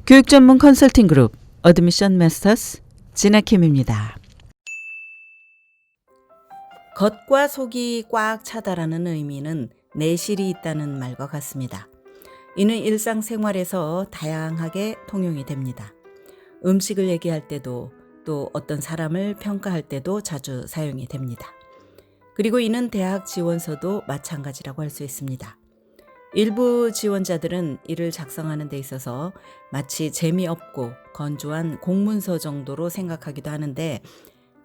교육 전문 컨설팅 그룹 어드미션 마스터스 진아킴입니다. 겉과 속이 꽉 차다라는 의미는 내실이 있다는 말과 같습니다. 이는 일상생활에서 다양하게 통용이 됩니다. 음식을 얘기할 때도 또 어떤 사람을 평가할 때도 자주 사용이 됩니다. 그리고 이는 대학 지원서도 마찬가지라고 할 수 있습니다. 일부 지원자들은 이를 작성하는 데 있어서 마치 재미없고 건조한 공문서 정도로 생각하기도 하는데,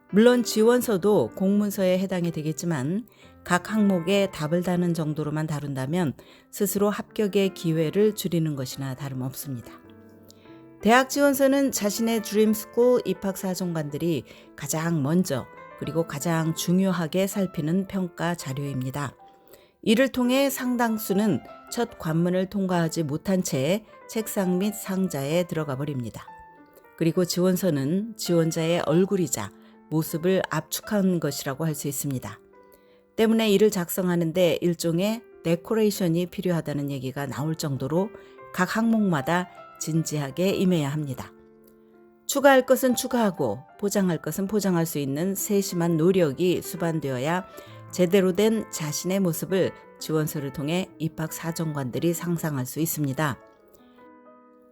물론 지원서도 공문서에 해당이 되겠지만 각 항목에 답을 다는 정도로만 다룬다면 스스로 합격의 기회를 줄이는 것이나 다름없습니다. 대학 지원서는 자신의 드림스쿨 입학사정관들이 가장 먼저 그리고 가장 중요하게 살피는 평가 자료입니다. 이를 통해 상당수는 첫 관문을 통과하지 못한 채 책상 및 상자에 들어가 버립니다. 그리고 지원서는 지원자의 얼굴이자 모습을 압축한 것이라고 할 수 있습니다. 때문에 이를 작성하는데 일종의 데코레이션이 필요하다는 얘기가 나올 정도로 각 항목마다 진지하게 임해야 합니다. 추가할 것은 추가하고 포장할 것은 포장할 수 있는 세심한 노력이 수반되어야 제대로 된 자신의 모습을 지원서를 통해 입학사정관들이 상상할 수 있습니다.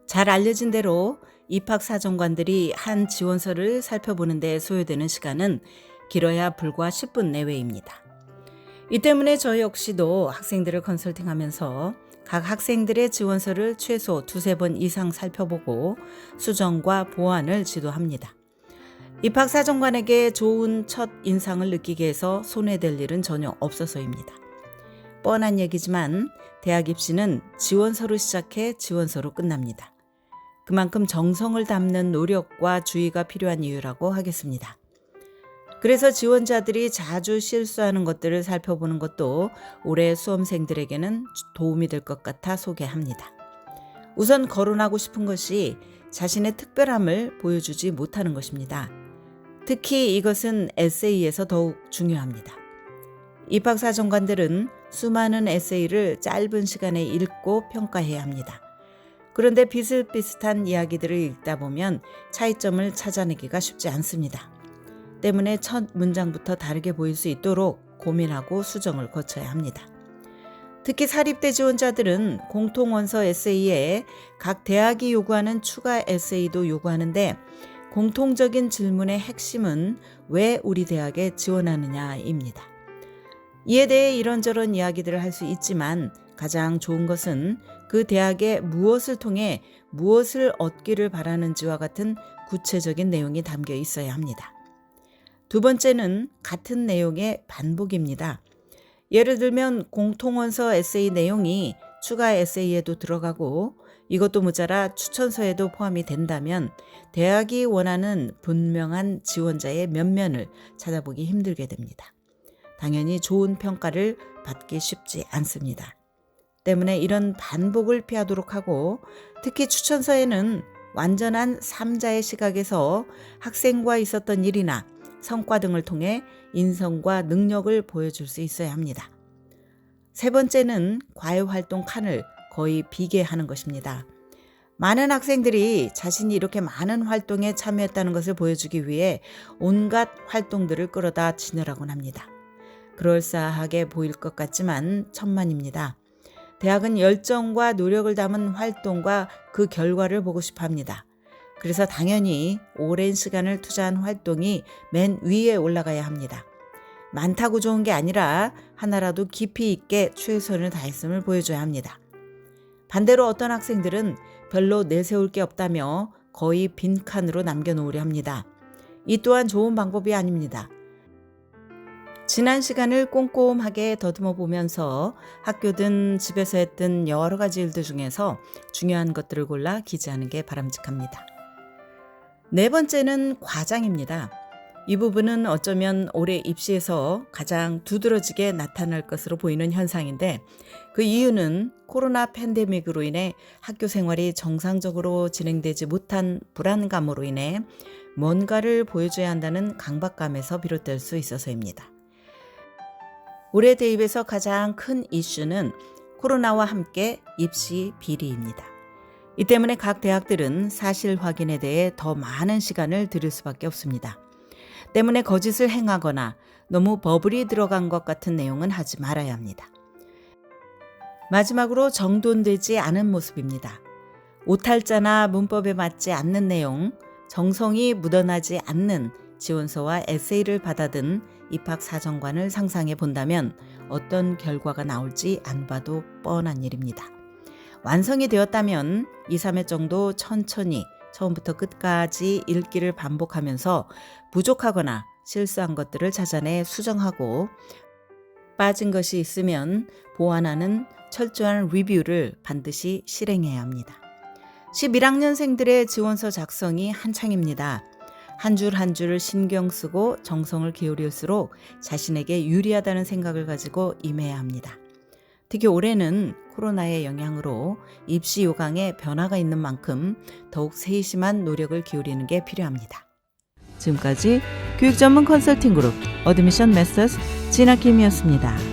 잘 알려진 대로 입학사정관들이 한 지원서를 살펴보는 데 소요되는 시간은 길어야 불과 10분 내외입니다. 이 때문에 저 역시도 학생들을 컨설팅하면서 각 학생들의 지원서를 최소 2-3번 이상 살펴보고 수정과 보완을 지도합니다. 입학사정관에게 좋은 첫 인상을 느끼게 해서 손해될 일은 전혀 없어서입니다. 뻔한 얘기지만 대학 입시는 지원서로 시작해 지원서로 끝납니다. 그만큼 정성을 담는 노력과 주의가 필요한 이유라고 하겠습니다. 그래서 지원자들이 자주 실수하는 것들을 살펴보는 것도 올해 수험생들에게는 도움이 될 것 같아 소개합니다. 우선 거론하고 싶은 것이 자신의 특별함을 보여주지 못하는 것입니다. 특히 이것은 에세이에서 더욱 중요합니다. 입학사정관들은 수많은 에세이를 짧은 시간에 읽고 평가해야 합니다. 그런데 비슷비슷한 이야기들을 읽다 보면 차이점을 찾아내기가 쉽지 않습니다. 때문에 첫 문장부터 다르게 보일 수 있도록 고민하고 수정을 거쳐야 합니다. 특히 사립대 지원자들은 공통원서 에세이에 각 대학이 요구하는 추가 에세이도 요구하는데, 공통적인 질문의 핵심은 왜 우리 대학에 지원하느냐입니다. 이에 대해 이런저런 이야기들을 할 수 있지만 가장 좋은 것은 그 대학에 무엇을 통해 무엇을 얻기를 바라는지와 같은 구체적인 내용이 담겨 있어야 합니다. 두 번째는 같은 내용의 반복입니다. 예를 들면 공통원서 에세이 내용이 추가 에세이에도 들어가고 이것도 모자라 추천서에도 포함이 된다면 대학이 원하는 분명한 지원자의 면면을 찾아보기 힘들게 됩니다. 당연히 좋은 평가를 받기 쉽지 않습니다. 때문에 이런 반복을 피하도록 하고, 특히 추천서에는 완전한 3자의 시각에서 학생과 있었던 일이나 성과 등을 통해 인성과 능력을 보여줄 수 있어야 합니다. 세 번째는 과외활동 칸을 거의 비계하는 것입니다. 많은 학생들이 자신이 이렇게 많은 활동에 참여했다는 것을 보여주기 위해 온갖 활동들을 끌어다 치느라곤 합니다. 그럴싸하게 보일 것 같지만 천만입니다. 대학은 열정과 노력을 담은 활동과 그 결과를 보고 싶어 합니다. 그래서 당연히 오랜 시간을 투자한 활동이 맨 위에 올라가야 합니다. 많다고 좋은 게 아니라 하나라도 깊이 있게 최선을 다했음을 보여줘야 합니다. 반대로 어떤 학생들은 별로 내세울 게 없다며 거의 빈칸으로 남겨놓으려 합니다. 이 또한 좋은 방법이 아닙니다. 지난 시간을 꼼꼼하게 더듬어 보면서 학교든 집에서 했던 여러 가지 일들 중에서 중요한 것들을 골라 기재하는 게 바람직합니다. 네 번째는 과장입니다. 이 부분은 어쩌면 올해 입시에서 가장 두드러지게 나타날 것으로 보이는 현상인데, 그 이유는 코로나 팬데믹으로 인해 학교 생활이 정상적으로 진행되지 못한 불안감으로 인해 뭔가를 보여줘야 한다는 강박감에서 비롯될 수 있어서입니다. 올해 대입에서 가장 큰 이슈는 코로나와 함께 입시 비리입니다. 이 때문에 각 대학들은 사실 확인에 대해 더 많은 시간을 들일 수밖에 없습니다. 때문에 거짓을 행하거나 너무 버블이 들어간 것 같은 내용은 하지 말아야 합니다. 마지막으로 정돈되지 않은 모습입니다. 오탈자나 문법에 맞지 않는 내용, 정성이 묻어나지 않는 지원서와 에세이를 받아든 입학사정관을 상상해 본다면 어떤 결과가 나올지 안 봐도 뻔한 일입니다. 완성이 되었다면 2, 3회 정도 천천히 처음부터 끝까지 읽기를 반복하면서 부족하거나 실수한 것들을 찾아내 수정하고 빠진 것이 있으면 보완하는 철저한 리뷰를 반드시 실행해야 합니다. 11학년생들의 지원서 작성이 한창입니다. 한 줄 한 줄을 신경 쓰고 정성을 기울일수록 자신에게 유리하다는 생각을 가지고 임해야 합니다. 특히 올해는 코로나의 영향으로 입시 요강에 변화가 있는 만큼 더욱 세심한 노력을 기울이는 게 필요합니다. 지금까지 교육 전문 컨설팅 그룹 어드미션 메서스 진아킴이었습니다.